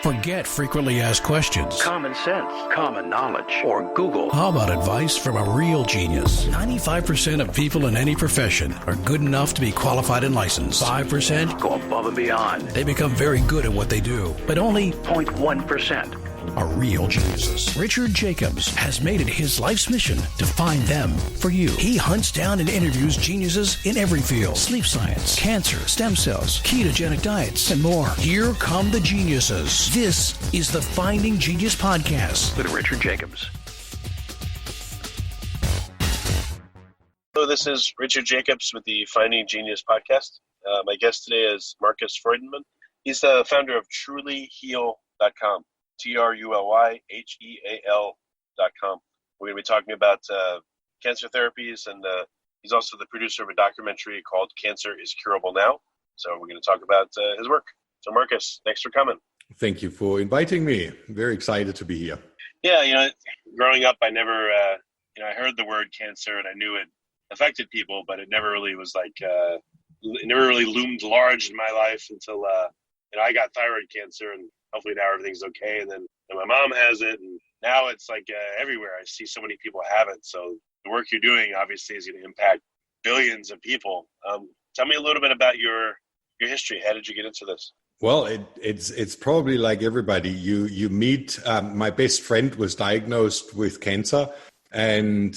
Forget frequently asked questions. Common sense, common knowledge, or Google. How about advice from a real genius? 95% of people in any profession are good enough to be qualified and licensed. 5% go above and beyond. They become very good at what they do, but only 0.1% are real geniuses. Richard Jacobs has made it his life's mission to find them for you. He hunts down and interviews geniuses in every field: sleep science, cancer, stem cells, ketogenic diets, and more. Here come the geniuses. This is the Finding Genius Podcast with Richard Jacobs. Hello, this is Richard Jacobs with the Finding Genius Podcast. My guest today is Marcus Freudenmann. He's the founder of trulyheal.com. trulyheal.com. We're going to be talking about cancer therapies, and he's also the producer of a documentary called Cancer is Curable Now. So we're going to talk about his work. So Marcus, thanks for coming. Thank you for inviting me. I'm very excited to be here. Yeah, growing up, I never, I heard the word cancer and I knew it affected people, but it never really was it never really loomed large in my life until, I got thyroid cancer, and hopefully now everything's okay. And then my mom has it, and now it's everywhere. I see so many people have it. So the work you're doing obviously is going to impact billions of people. Tell me a little bit about your history. How did you get into this? Well, it's probably like everybody. You meet. My best friend was diagnosed with cancer, and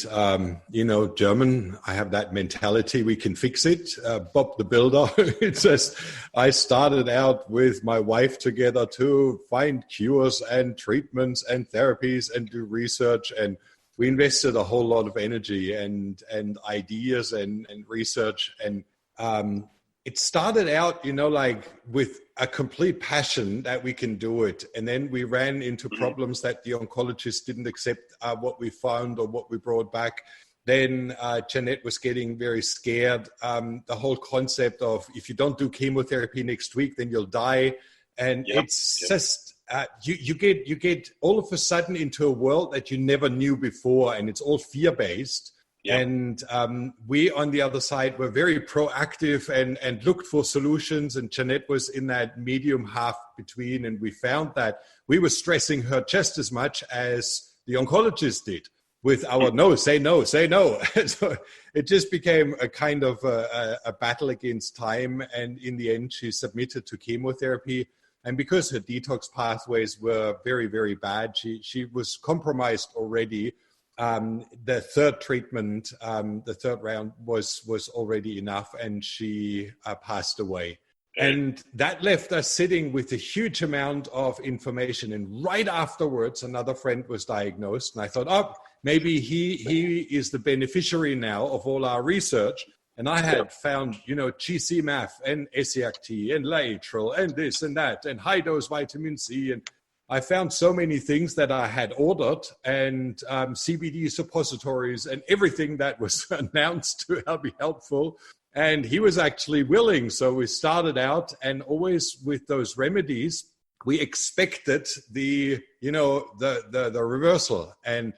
German. I have that mentality. We can fix it. Bob the Builder. It's just I started out with my wife together to find cures and treatments and therapies and do research, and we invested a whole lot of energy and ideas and research, and it started out, with a complete passion that we can do it. And then we ran into problems that the oncologists didn't accept what we found or what we brought back. Then Jeanette was getting very scared. The whole concept of if you don't do chemotherapy next week, then you'll die. And just, you get all of a sudden into a world that you never knew before, and it's all fear-based. Yeah. And we, on the other side, were very proactive and looked for solutions. And Jeanette was in that medium half between. And we found that we were stressing her just as much as the oncologist did with our no, say no, say no. So it just became a kind of a battle against time. And in the end, she submitted to chemotherapy. And because her detox pathways were very, very bad, she was compromised already. The third treatment, the third round was already enough, and she passed away. And that left us sitting with a huge amount of information. And right afterwards, another friend was diagnosed. And I thought, maybe he is the beneficiary now of all our research. And I had found, GCMAF and SEACT and Laetrile and this and that and high-dose vitamin C, and I found so many things that I had ordered, and CBD suppositories and everything that was announced to be helpful. And he was actually willing. So we started out, and always with those remedies, we expected the reversal. And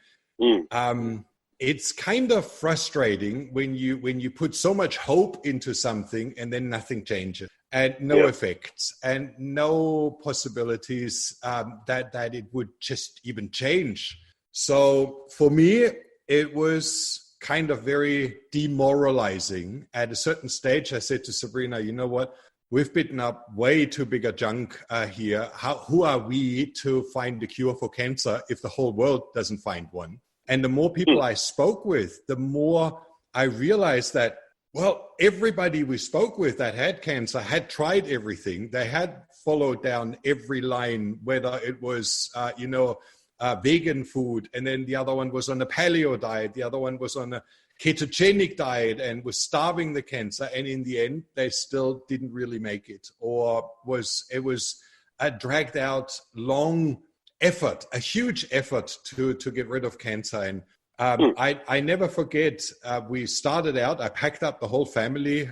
it's kind of frustrating when you put so much hope into something and then nothing changes. And no effects and no possibilities that it would just even change. So for me, it was kind of very demoralizing. At a certain stage, I said to Sabrina, you know what? We've bitten up way too big a chunk here. Who are we to find the cure for cancer if the whole world doesn't find one? And the more people I spoke with, the more I realized that, well, everybody we spoke with that had cancer had tried everything. They had followed down every line, whether it was, vegan food, and then the other one was on a paleo diet. The other one was on a ketogenic diet and was starving the cancer. And in the end, they still didn't really make it, or it was a dragged out, long effort, a huge effort to get rid of cancer. And I never forget, we started out, I packed up the whole family,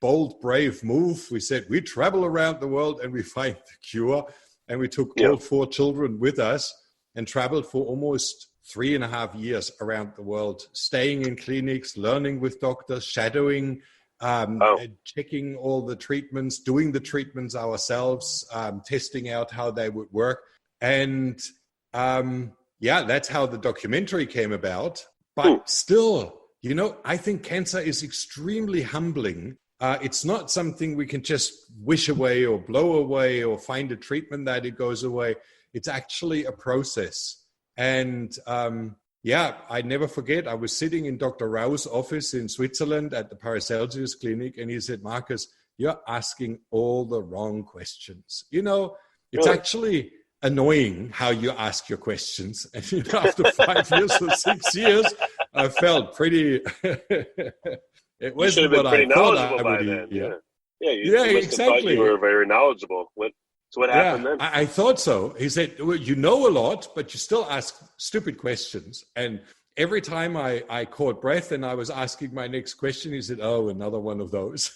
bold, brave move. We said, we travel around the world and we find the cure. And we took all 4 children with us and traveled for almost 3.5 years around the world, staying in clinics, learning with doctors, shadowing checking all the treatments, doing the treatments ourselves, testing out how they would work. And that's how the documentary came about. But still, I think cancer is extremely humbling. It's not something we can just wish away or blow away or find a treatment that it goes away. It's actually a process. And I never forget, I was sitting in Dr. Rau's office in Switzerland at the Paracelsus Clinic, and he said, Marcus, you're asking all the wrong questions. It's actually annoying how you ask your questions. And after 5 years or 6 years, I felt pretty... It wasn't what I thought I would eat. You must have thought you were very knowledgeable. So what happened then? I thought so. He said, well, you know a lot, but you still ask stupid questions. And every time I caught breath and I was asking my next question, he said, oh, another one of those.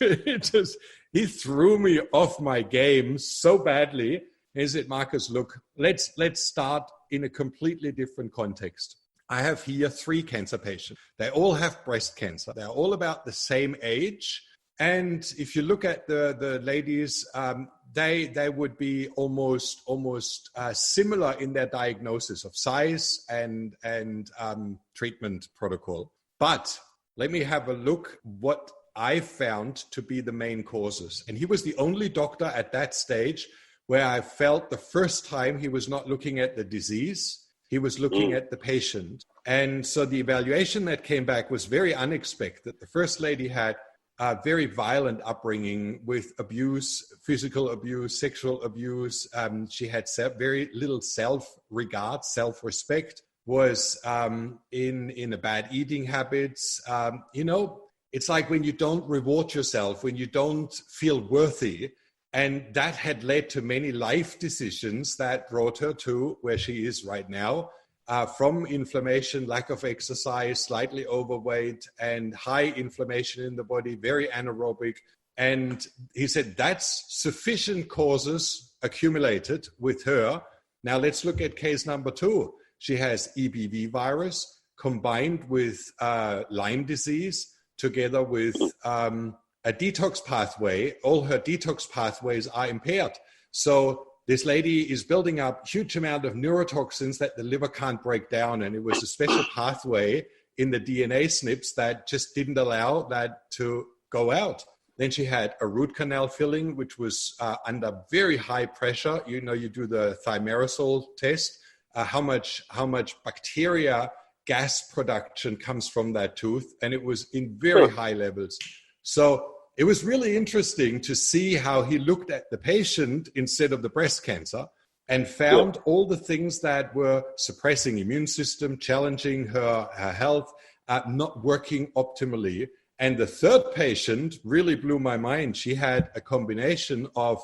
He threw me off my game so badly. He said, Marcus, look, let's start in a completely different context. I have here 3 cancer patients. They all have breast cancer. They're all about the same age. And if you look at the ladies, they would be almost similar in their diagnosis of size and treatment protocol. But let me have a look what I found to be the main causes. And he was the only doctor at that stage where I felt the first time he was not looking at the disease. He was looking at the patient. And so the evaluation that came back was very unexpected. The first lady had a very violent upbringing with abuse, physical abuse, sexual abuse. She had very little self-regard, self-respect, was in a bad eating habits. It's like when you don't reward yourself, when you don't feel worthy. And that had led to many life decisions that brought her to where she is right now, from inflammation, lack of exercise, slightly overweight, and high inflammation in the body, very anaerobic. And he said that's sufficient causes accumulated with her. Now let's look at case number 2. She has EBV virus combined with Lyme disease, together with a detox pathway. All her detox pathways are impaired. So this lady is building up huge amount of neurotoxins that the liver can't break down. And it was a special pathway in the DNA SNPs that just didn't allow that to go out. Then she had a root canal filling, which was under very high pressure. You do the thimerosal test, how much bacteria gas production comes from that tooth. And it was in very high levels. So it was really interesting to see how he looked at the patient instead of the breast cancer and found all the things that were suppressing immune system, challenging her health, not working optimally. And the third patient really blew my mind. She had a combination of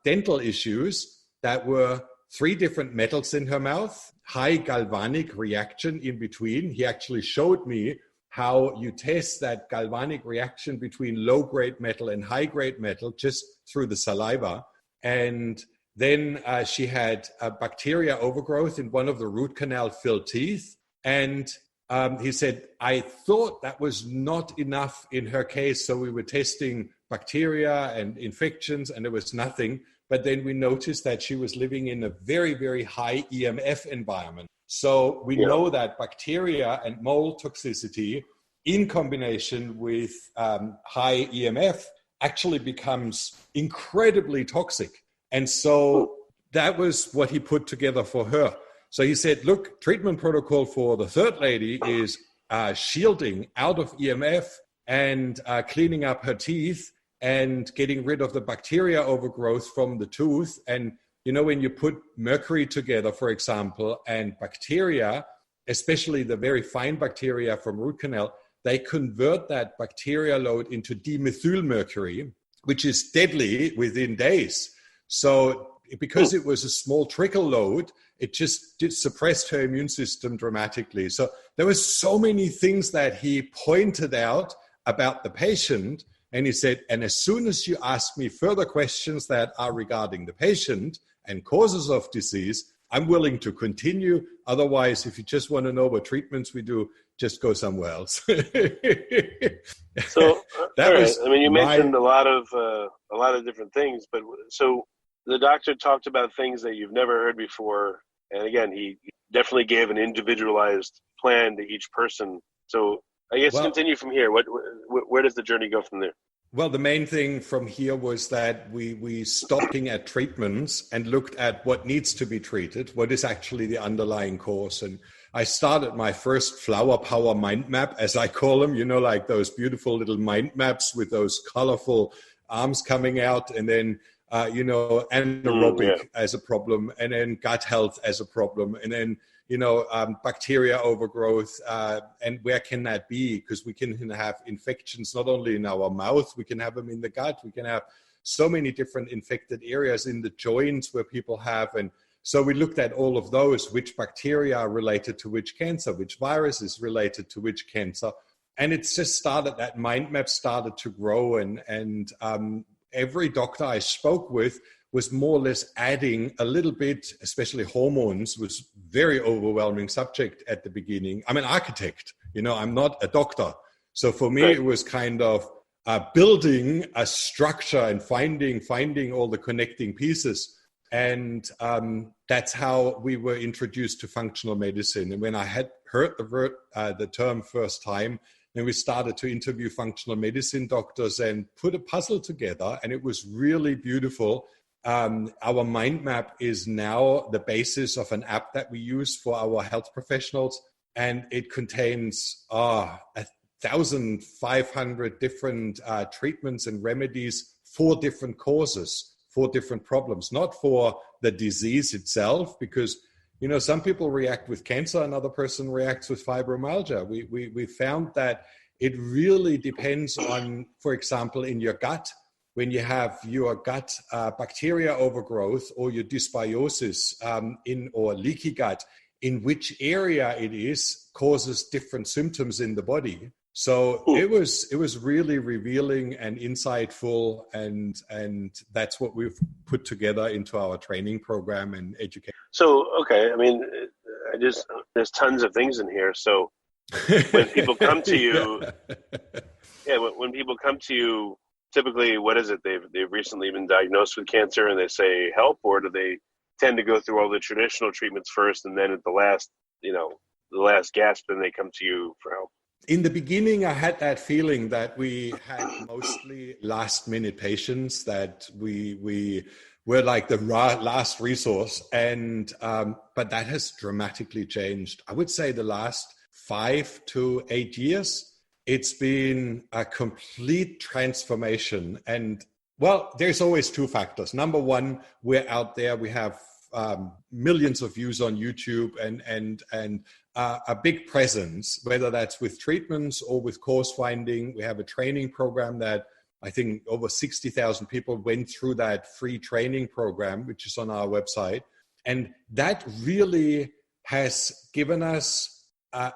dental issues that were 3 different metals in her mouth, high galvanic reaction in between. He actually showed me how you test that galvanic reaction between low-grade metal and high-grade metal just through the saliva. And then she had a bacteria overgrowth in one of the root canal-filled teeth. And he said, I thought that was not enough in her case. So we were testing bacteria and infections, and there was nothing. But then we noticed that she was living in a very, very high EMF environment. So we know that bacteria and mold toxicity in combination with high EMF actually becomes incredibly toxic. And so that was what he put together for her. So he said, look, treatment protocol for the third lady is shielding out of EMF and cleaning up her teeth and getting rid of the bacteria overgrowth from the tooth. And when you put mercury together, for example, and bacteria, especially the very fine bacteria from root canal, they convert that bacteria load into dimethylmercury, which is deadly within days. So because it was a small trickle load, it just suppressed her immune system dramatically. So there were so many things that he pointed out about the patient. And he said, and as soon as you ask me further questions that are regarding the patient and causes of disease, I'm willing to continue. Otherwise, if you just want to know what treatments we do, just go somewhere else. So, that all right. was I mean, you mentioned a lot of different things, but so the doctor talked about things that you've never heard before, and again, he definitely gave an individualized plan to each person. So, I guess continue from here. Where does the journey go from there? Well, the main thing from here was that we stopped looking at treatments and looked at what needs to be treated, what is actually the underlying cause. And I started my first flower power mind map, as I call them, like those beautiful little mind maps with those colorful arms coming out, and then, anaerobic as a problem, and then gut health as a problem, and then, bacteria overgrowth, and where can that be? Because we can have infections not only in our mouth, we can have them in the gut, we can have so many different infected areas in the joints where people have. And so we looked at all of those, which bacteria are related to which cancer, which virus is related to which cancer. And it's just started, that mind map started to grow. And every doctor I spoke with was more or less adding a little bit, especially hormones, was very overwhelming subject at the beginning. I'm an architect, I'm not a doctor. So for me, it was kind of building a structure and finding all the connecting pieces. And that's how we were introduced to functional medicine. And when I had heard the term first time, then we started to interview functional medicine doctors and put a puzzle together. And it was really beautiful. Our mind map is now the basis of an app that we use for our health professionals, and it contains 1,500 different treatments and remedies for different causes, for different problems, not for the disease itself, because some people react with cancer, another person reacts with fibromyalgia. We found that it really depends on, for example, in your gut. When you have your gut bacteria overgrowth or your dysbiosis or leaky gut, in which area it is causes different symptoms in the body. So it was really revealing and insightful, and that's what we've put together into our training program and education. So, okay, I mean, there's tons of things in here. So when people come to you, when people come to you, typically, what is it? They've recently been diagnosed with cancer and they say help, or do they tend to go through all the traditional treatments first and then at the last gasp, then they come to you for help? In the beginning, I had that feeling that we had mostly last minute patients, that we were like the last resource. And, but that has dramatically changed. I would say the last 5 to 8 years, it's been a complete transformation. And well, there's always two factors. Number one, we're out there. We have millions of views on YouTube and a big presence, whether that's with treatments or with course finding. We have a training program that I think over 60,000 people went through that free training program, which is on our website. And that really has given us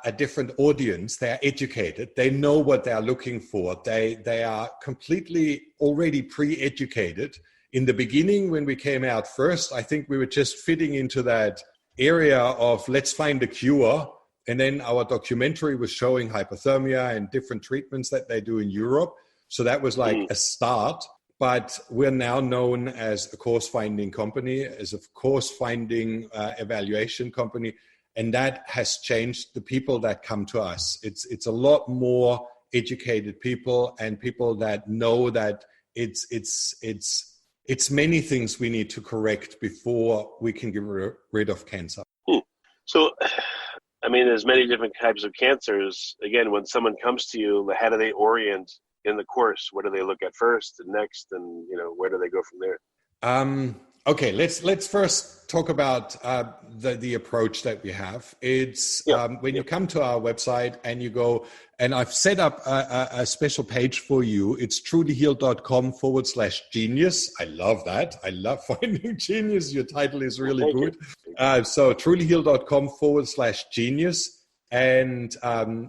a different audience. They're educated. They know what they're looking for. They are completely already pre-educated. In the beginning, when we came out first, I think we were just fitting into that area of let's find a cure. And then our documentary was showing hypothermia and different treatments that they do in Europe. So that was like a start. But we're now known as a course finding company, as a course finding evaluation company. And that has changed the people that come to us. It's a lot more educated people and people that know that it's many things we need to correct before we can get rid of cancer. So, I mean, there's many different types of cancers. Again, when someone comes to you, how do they orient in the course? What do they look at first and next, and where do they go from there? Okay, let's first talk about the approach that we have. It's when you come to our website and you go, and I've set up a special page for you. It's trulyheal.com/genius. I love that. I love finding genius. Your title is really good. So trulyheal.com/genius. And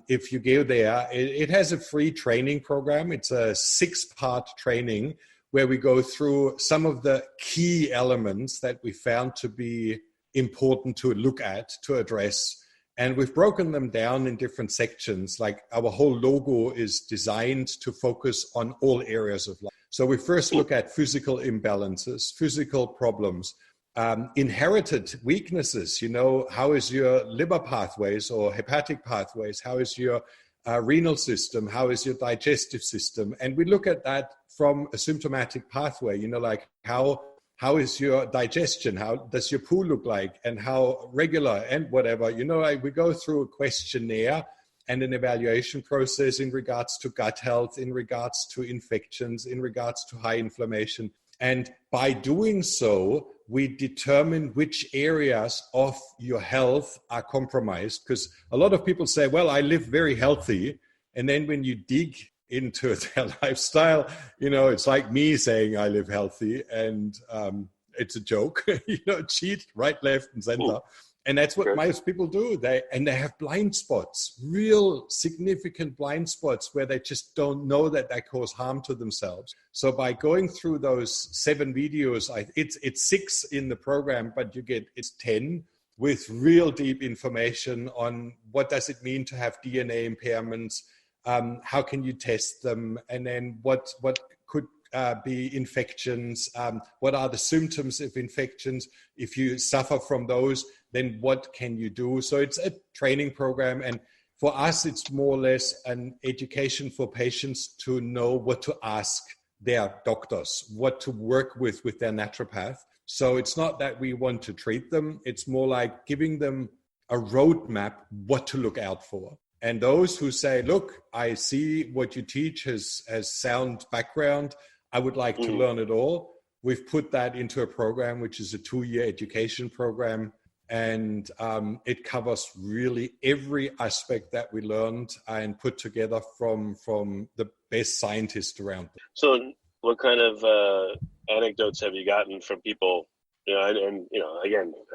if you go there, it has a free training program. It's a 6-part training where we go through some of the key elements that we found to be important to look at, to address. And we've broken them down in different sections. Like our whole logo is designed to focus on all areas of life. So we first look at physical imbalances, physical problems, inherited weaknesses. How is your liver pathways or hepatic pathways? How is your renal system? How is your digestive system? And we look at that from a symptomatic pathway, like how is your digestion? How does your poo look like? And how regular and whatever. We go through a questionnaire and an evaluation process in regards to gut health, in regards to infections, in regards to high inflammation. And by doing so, we determine which areas of your health are compromised. Because a lot of people say, well, I live very healthy. And then when you dig into their lifestyle, it's like me saying I live healthy, and it's a joke. Cheat right, left, and center. Ooh. And that's what most people do. They have blind spots, real significant blind spots where they just don't know that they cause harm to themselves. So by going through those 7 videos, it's 6 in the program, but it's 10 with real deep information on what does it mean to have DNA impairments. How can you test them? And then what could be infections? What are the symptoms of infections? If you suffer from those, then what can you do? So it's a training program. And for us, it's more or less an education for patients to know what to ask their doctors, what to work with their naturopath. So it's not that we want to treat them. It's more like giving them a roadmap, what to look out for. And those who say, look, I see what you teach has sound background. I would like to learn it all. We've put that into a program, which is a 2-year education program. And it covers really every aspect that we learned and put together from the best scientists around. So what kind of anecdotes have you gotten from people? Again,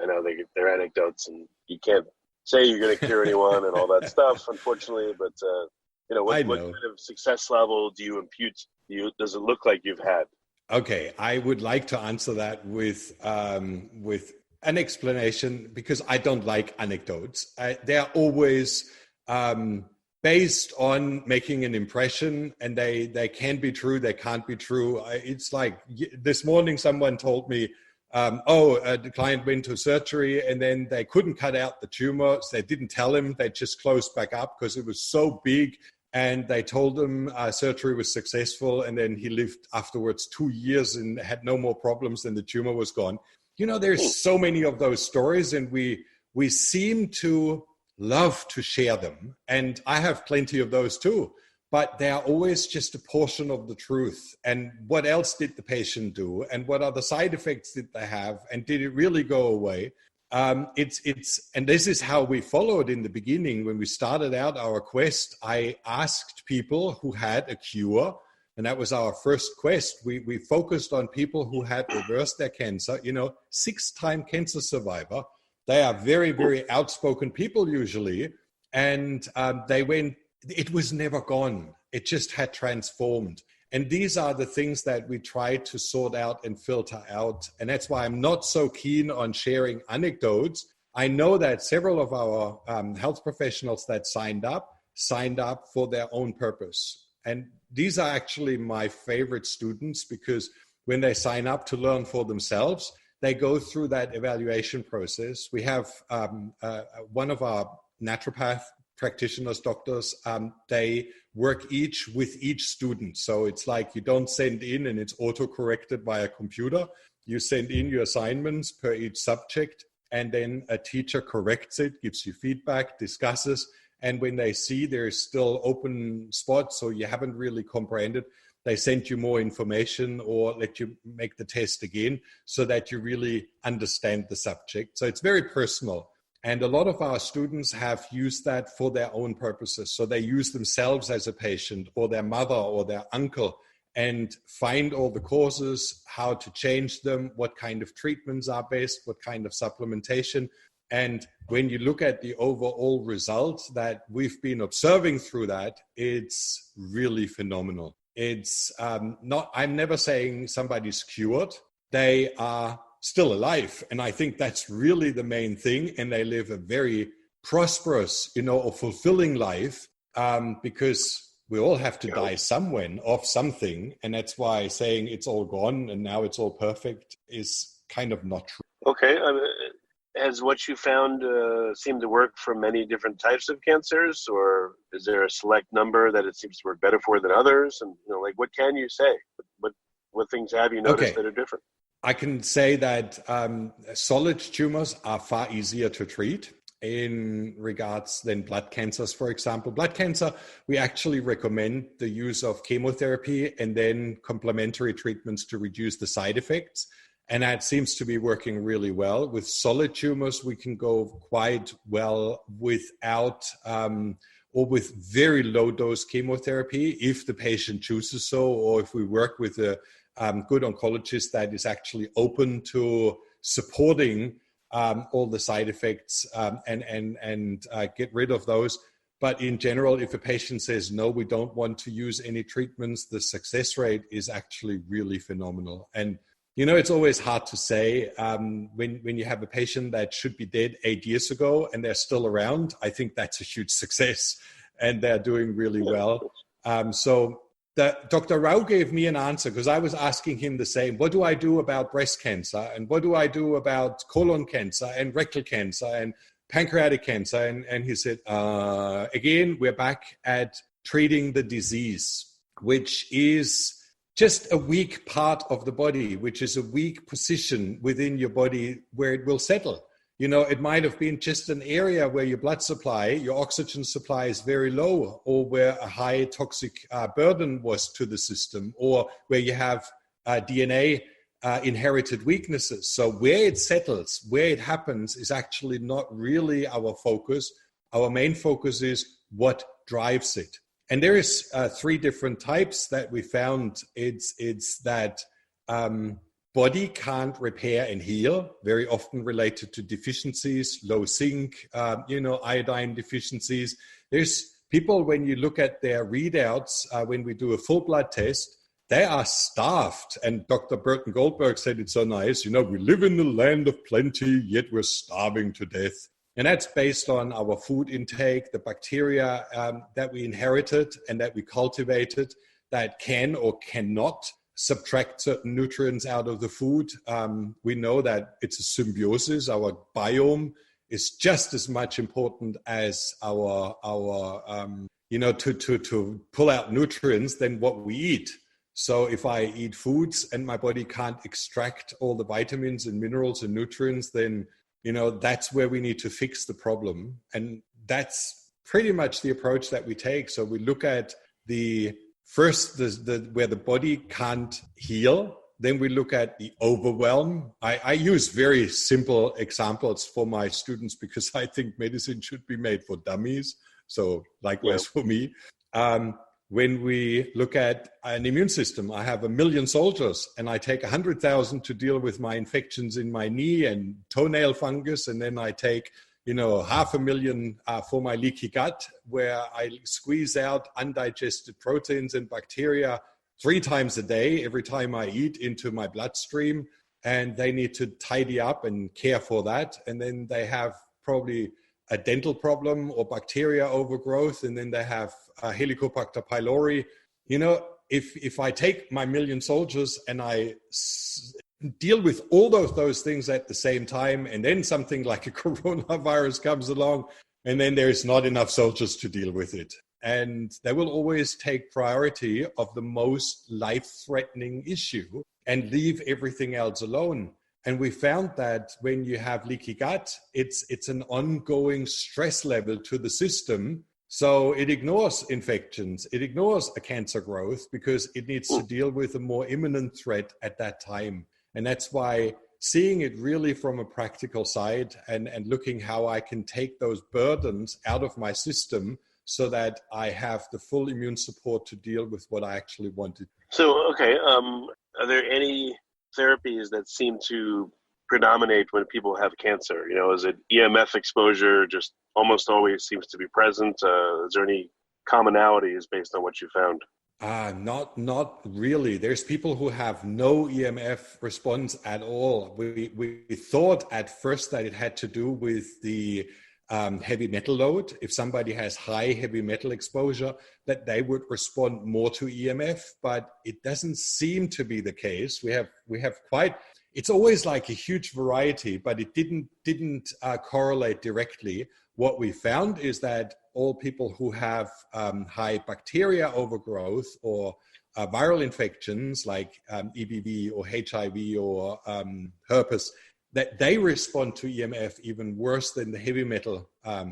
I know they're anecdotes and you can't say you're going to cure anyone and all that stuff, unfortunately. But, what kind of success level do you impute? Does it look like you've had? Okay, I would like to answer that with an explanation, because I don't like anecdotes. They're always based on making an impression, and they can be true, they can't be true. It's like this morning someone told me, the client went to surgery and then they couldn't cut out the tumor. So they didn't tell him, they just closed back up because it was so big. And they told him surgery was successful. And then he lived afterwards 2 years and had no more problems, and the tumor was gone. There's so many of those stories, and we seem to love to share them. And I have plenty of those too, but they are always just a portion of the truth. And what else did the patient do? And what other side effects did they have? And did it really go away? And this is how we followed in the beginning. When we started out our quest, I asked people who had a cure, and that was our first quest. We focused on people who had reversed their cancer, 6-time cancer survivor. They are very, very outspoken people usually. And it was never gone. It just had transformed. And these are the things that we try to sort out and filter out. And that's why I'm not so keen on sharing anecdotes. I know that several of our health professionals that signed up for their own purpose. And these are actually my favorite students, because when they sign up to learn for themselves, they go through that evaluation process. We have one of our naturopath practitioners, doctors, they work with each student. So it's like you don't send in and it's auto-corrected by a computer. You send in your assignments per each subject, and then a teacher corrects it, gives you feedback, discusses. And when they see there's still open spots or you haven't really comprehended, they send you more information or let you make the test again so that you really understand the subject. So it's very personal. And a lot of our students have used that for their own purposes. So they use themselves as a patient, or their mother or their uncle, and find all the causes, how to change them, what kind of treatments are best, what kind of supplementation. And when you look at the overall results that we've been observing through that, it's really phenomenal. I'm never saying somebody's cured. They are still alive. And I think that's really the main thing. And they live a very prosperous, or fulfilling life, because we all have to die somewhere of something. And that's why saying it's all gone and now it's all perfect is kind of not true. Okay. Has what you found seemed to work for many different types of cancers, or is there a select number that it seems to work better for than others? And what can you say? What things have you noticed that are different? I can say that solid tumors are far easier to treat in regards than blood cancers, for example. Blood cancer, we actually recommend the use of chemotherapy and then complementary treatments to reduce the side effects. And that seems to be working really well. With solid tumors, we can go quite well without or with very low dose chemotherapy if the patient chooses so, or if we work with a good oncologist that is actually open to supporting all the side effects and get rid of those. But in general, if a patient says, no, we don't want to use any treatments, the success rate is actually really phenomenal. And it's always hard to say when you have a patient that should be dead 8 years ago and they're still around. I think that's a huge success and they're doing really well. So Dr. Rao gave me an answer because I was asking him the same. What do I do about breast cancer? And what do I do about colon cancer and rectal cancer and pancreatic cancer? And he said, again, we're back at treating the disease, which is just a weak part of the body, which is a weak position within your body where it will settle. It might have been just an area where your blood supply, your oxygen supply is very low, or where a high toxic burden was to the system, or where you have DNA inherited weaknesses. So where it settles, where it happens is actually not really our focus. Our main focus is what drives it. And there is 3 different types that we found. It's that body can't repair and heal, very often related to deficiencies, low zinc, iodine deficiencies. There's people, when you look at their readouts, when we do a full blood test, they are starved. And Dr. Burton Goldberg said it so nice, we live in the land of plenty, yet we're starving to death. And that's based on our food intake, the bacteria that we inherited and that we cultivated that can or cannot subtract certain nutrients out of the food. We know that it's a symbiosis. Our biome is just as much important as our to pull out nutrients than what we eat. So if I eat foods and my body can't extract all the vitamins and minerals and nutrients, then that's where we need to fix the problem. And that's pretty much the approach that we take. So we look at where the body can't heal. Then we look at the overwhelm. I use very simple examples for my students because I think medicine should be made for dummies. So likewise for me. When we look at an immune system, I have 1 million soldiers and I take 100,000 to deal with my infections in my knee and toenail fungus. And then I take, 500,000 for my leaky gut, where I squeeze out undigested proteins and bacteria 3 times a day, every time I eat, into my bloodstream. And they need to tidy up and care for that. And then they have probably a dental problem or bacteria overgrowth, and then they have Helicobacter pylori. If I take my 1 million soldiers and I deal with all those things at the same time, and then something like a coronavirus comes along, and then there's not enough soldiers to deal with it. And they will always take priority of the most life-threatening issue and leave everything else alone. And we found that when you have leaky gut, it's an ongoing stress level to the system. So it ignores infections, it ignores a cancer growth because it needs to deal with a more imminent threat at that time. And that's why seeing it really from a practical side and looking how I can take those burdens out of my system so that I have the full immune support to deal with what I actually wanted. So, okay, are there any therapies that seem to predominate when people have cancer? Is it EMF exposure just almost always seems to be present? Is there any commonalities based on what you found? Not really. There's people who have no EMF response at all. We thought at first that it had to do with the heavy metal load. If somebody has high heavy metal exposure, that they would respond more to EMF, but it doesn't seem to be the case. We have quite. It's always like a huge variety, but it didn't correlate directly. What we found is that all people who have high bacteria overgrowth or viral infections like EBV or HIV or herpes, that they respond to EMF even worse than the heavy metal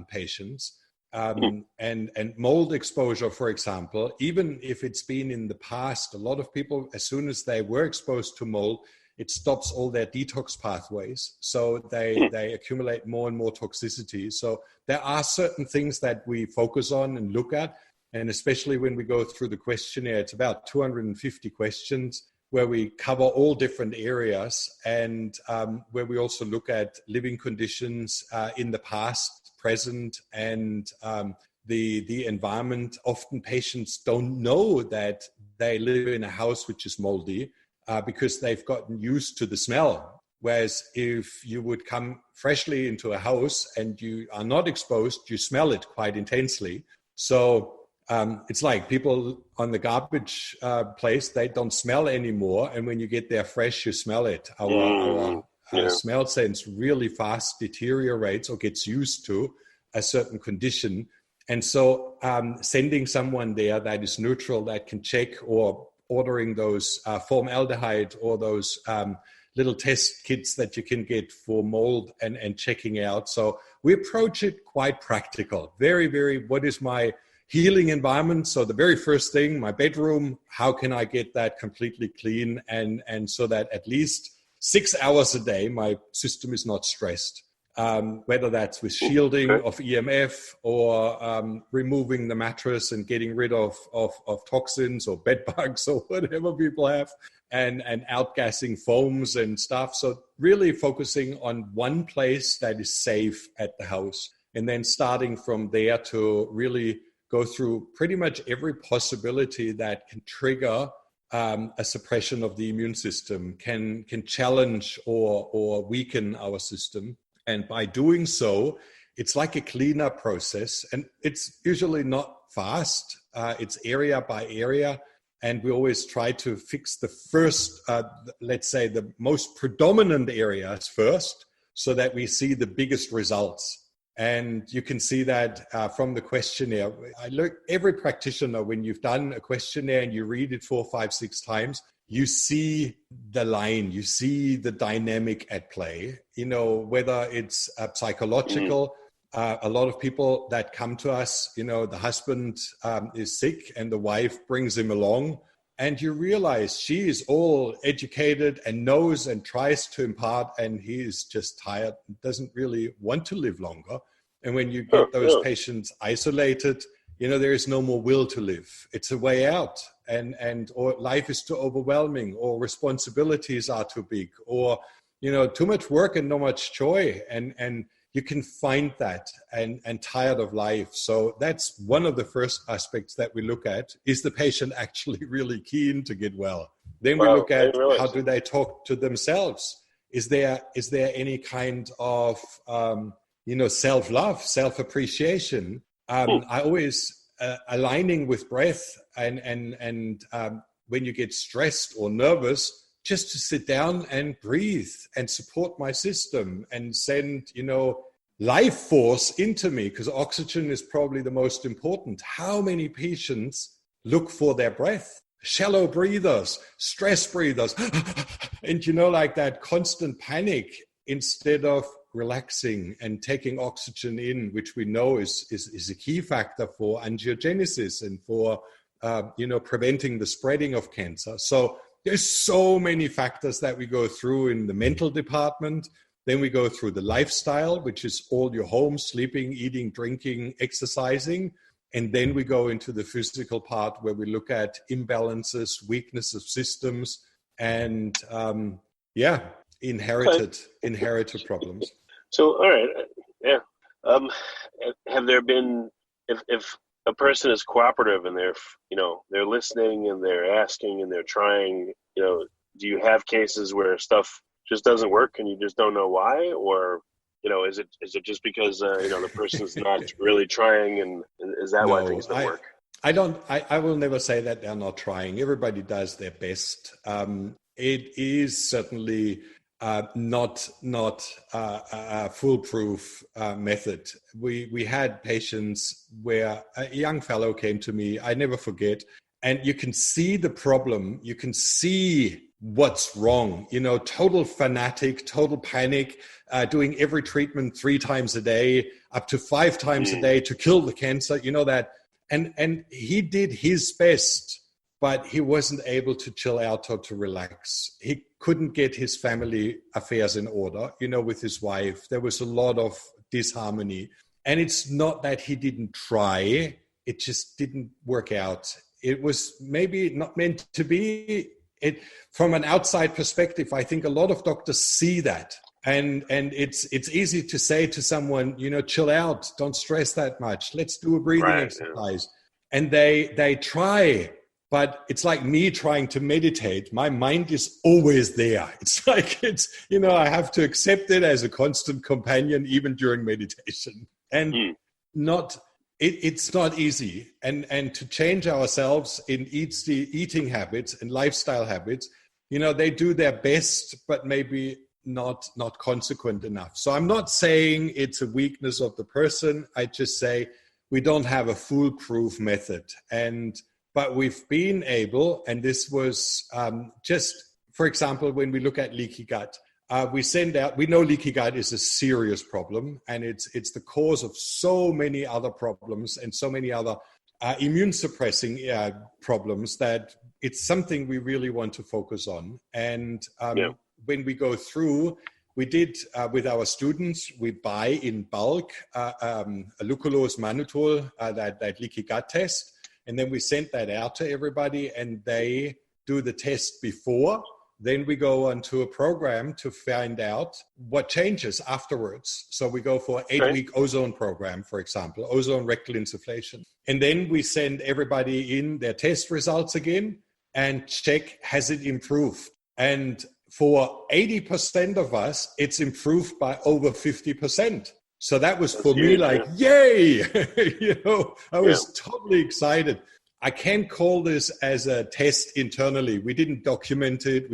patients. And mold exposure, for example, even if it's been in the past, a lot of people, as soon as they were exposed to mold, it stops all their detox pathways. So they accumulate more and more toxicity. So there are certain things that we focus on and look at. And especially when we go through the questionnaire, it's about 250 questions where we cover all different areas and where we also look at living conditions in the past, present, and the environment. Often patients don't know that they live in a house which is moldy, because they've gotten used to the smell. Whereas if you would come freshly into a house and you are not exposed, you smell it quite intensely. So it's like people on the garbage place, they don't smell anymore. And when you get there fresh, you smell it. Our smell sense really fast deteriorates or gets used to a certain condition. And so sending someone there that is neutral, that can check, or ordering those formaldehyde or those little test kits that you can get for mold and checking out. So we approach it quite practical. Very, very, what is my healing environment? So the very first thing, my bedroom, how can I get that completely clean? And so that at least 6 hours a day, my system is not stressed. Whether that's with shielding of EMF or removing the mattress and getting rid of toxins or bed bugs or whatever people have, and outgassing foams and stuff. So really focusing on one place that is safe at the house, and then starting from there to really go through pretty much every possibility that can trigger a suppression of the immune system, can challenge or weaken our system. And by doing so, it's like a cleanup process. And it's usually not fast. It's area by area. And we always try to fix the first, let's say, the most predominant areas first, so that we see the biggest results. And you can see that from the questionnaire. I look, every practitioner, when you've done a questionnaire and you read it 4, 5, 6 times, you see the line, you see the dynamic at play, you know, whether it's psychological. A lot of people that come to us, you know, the husband is sick and the wife brings him along, and you realize she is all educated and knows and tries to impart, and he is just tired and doesn't really want to live longer. And when you get those patients isolated, you know, there is no more will to live. It's a way out. Or life is too overwhelming, or responsibilities are too big, or, you know, too much work and not much joy. And you can find that and tired of life. So that's one of the first aspects that we look at. Is the patient actually really keen to get well? Then we look at how do they talk to themselves? Is there any kind of, self-love, self-appreciation? I always aligning with breath and when you get stressed or nervous, just to sit down and breathe and support my system and send, you know, life force into me, because oxygen is probably the most important. How many patients look for their breath? Shallow breathers, stress breathers, and, you know, like that constant panic, instead of relaxing and taking oxygen in, which we know is a key factor for angiogenesis and for, preventing the spreading of cancer. So there's so many factors that we go through in the mental department. Then we go through the lifestyle, which is all your home, sleeping, eating, drinking, exercising. And then we go into the physical part, where we look at imbalances, weakness of systems, and inherited problems. So, all right, yeah. Have there been, if a person is cooperative and they're listening and they're asking and they're trying, do you have cases where stuff just doesn't work and you just don't know why? Or, is it just because, the person's not really trying, and is that why things don't work? I will never say that they're not trying. Everybody does their best. It is certainly not a foolproof method. We had patients where a young fellow came to me, I never forget, and you can see the problem. You can see what's wrong, total fanatic, total panic, doing every treatment 3 times a day, up to 5 times a day to kill the cancer, that. And he did his best, but he wasn't able to chill out or to relax. He couldn't get his family affairs in order, with his wife. There was a lot of disharmony. And it's not that he didn't try, it just didn't work out. It was maybe not meant to be. From an outside perspective, I think a lot of doctors see that. And it's easy to say to someone, chill out, don't stress that much. Let's do a breathing exercise. Yeah. And they try, but it's like me trying to meditate. My mind is always there. It's like, I have to accept it as a constant companion, even during meditation. And it's not easy. And to change ourselves in eating habits and lifestyle habits, they do their best, but maybe not consequent enough. So I'm not saying it's a weakness of the person. I just say we don't have a foolproof method. But we've been able, and this was just, for example, when we look at leaky gut, we know leaky gut is a serious problem, and it's the cause of so many other problems and so many other immune suppressing problems that it's something we really want to focus on. And when we go through, we did with our students, we buy in bulk a glucose mannitol, that leaky gut test, and then we sent that out to everybody, and they do the test before. Then we go onto a program to find out what changes afterwards. So we go for an 8-week ozone program, for example, ozone rectal insufflation. And then we send everybody in their test results again and check, has it improved? And for 80% of us, it's improved by over 50%. So that was for me like, yay! I was totally excited. I can't call this as a test internally. We didn't document it.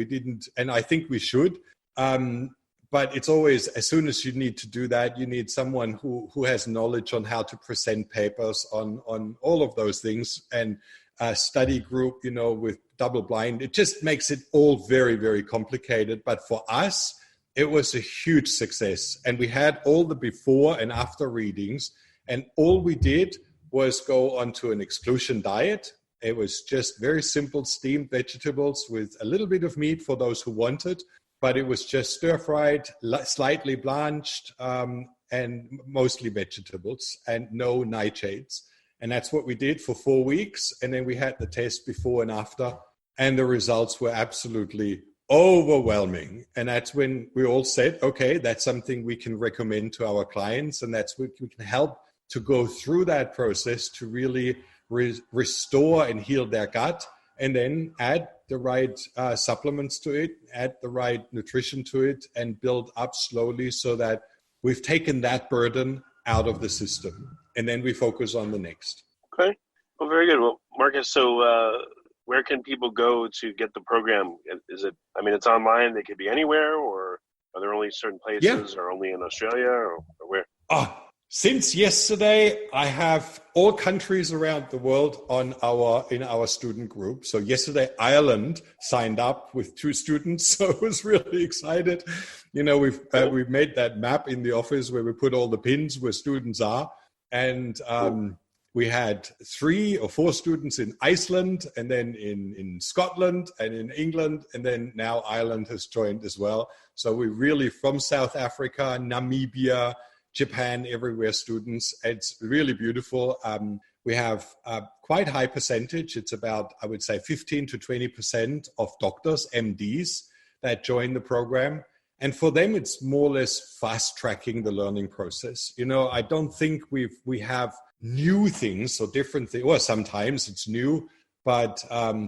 And I think we should. But it's always, as soon as you need to do that, you need someone who has knowledge on how to present papers on all of those things, and a study group, with double blind. It just makes it all very, very complicated. But for us, it was a huge success. And we had all the before and after readings. And all we did was go onto an exclusion diet. It was just very simple steamed vegetables with a little bit of meat for those who wanted, but it was just stir-fried, slightly blanched, and mostly vegetables and no nightshades. And that's what we did for 4 weeks. And then we had the test before and after, and the results were absolutely overwhelming. And that's when we all said, okay, that's something we can recommend to our clients, and that's what we can help to go through that process to really restore and heal their gut, and then add the right supplements to it, add the right nutrition to it, and build up slowly so that we've taken that burden out of the system. And then we focus on the next. Okay. Well, very good. Well, Marcus, so where can people go to get the program? Is it, it's online, they could be anywhere, or are there only certain places, or only in Australia, or where? Since yesterday, I have all countries around the world in our student group. So yesterday, Ireland signed up with 2 students, so I was really excited. We've made that map in the office where we put all the pins where students are, and we had 3 or 4 students in Iceland, and then in Scotland, and in England, and then now Ireland has joined as well. So we really, from South Africa, Namibia, Japan, everywhere students. It's really beautiful. We have a quite high percentage. It's about, I would say, 15 to 20% of doctors, MDs, that join the program. And for them, it's more or less fast tracking the learning process. I don't think we have new things or different things, or sometimes it's new, but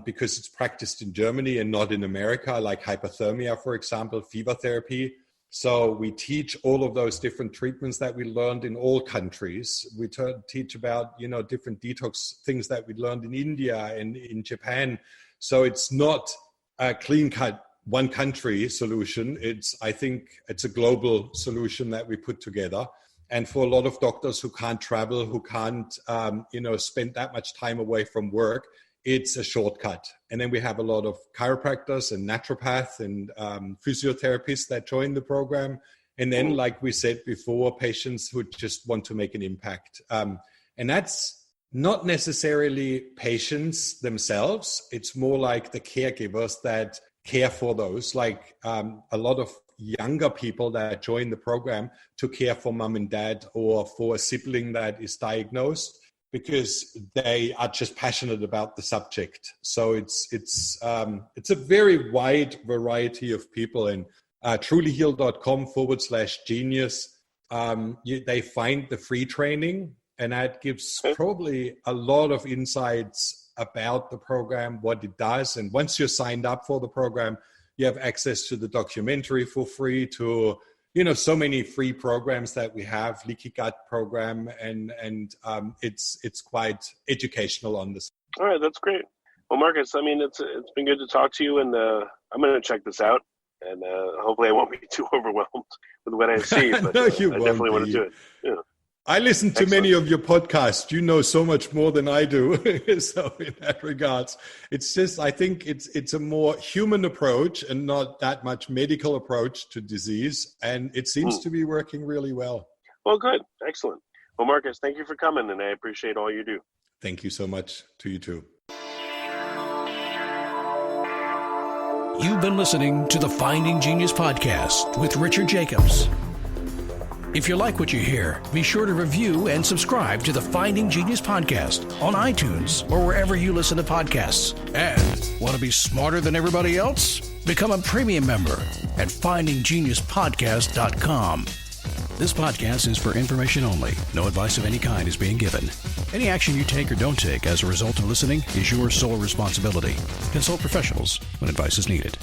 because it's practiced in Germany and not in America, like hypothermia, for example, fever therapy. So we teach all of those different treatments that we learned in all countries. We teach about, different detox things that we learned in India and in Japan. So it's not a clean-cut one country solution. I think it's a global solution that we put together. And for a lot of doctors who can't travel, who can't, spend that much time away from work, it's a shortcut. And then we have a lot of chiropractors and naturopaths and physiotherapists that join the program. And then, like we said before, patients who just want to make an impact. And that's not necessarily patients themselves. It's more like the caregivers that care for those, like a lot of younger people that join the program to care for mom and dad or for a sibling that is diagnosed, because they are just passionate about the subject. So it's a very wide variety of people. And trulyheal.com/genius, they find the free training, and that gives probably a lot of insights about the program, what it does. And once you're signed up for the program, you have access to the documentary for free, to so many free programs that we have, Leaky Gut program, and it's quite educational on this. All right, that's great. Well, Marcus, I mean, it's been good to talk to you, and I'm going to check this out, and hopefully I won't be too overwhelmed with what I see, but No, I definitely want to do it. Yeah. I listen to many of your podcasts. You know so much more than I do. So in that regards, it's just, I think it's a more human approach and not that much medical approach to disease. And it seems to be working really well. Well, good. Excellent. Well, Marcus, thank you for coming, and I appreciate all you do. Thank you so much. To you too. You've been listening to the Finding Genius podcast with Richard Jacobs. If you like what you hear, be sure to review and subscribe to the Finding Genius podcast on iTunes or wherever you listen to podcasts. And want to be smarter than everybody else? Become a premium member at findinggeniuspodcast.com. This podcast is for information only. No advice of any kind is being given. Any action you take or don't take as a result of listening is your sole responsibility. Consult professionals when advice is needed.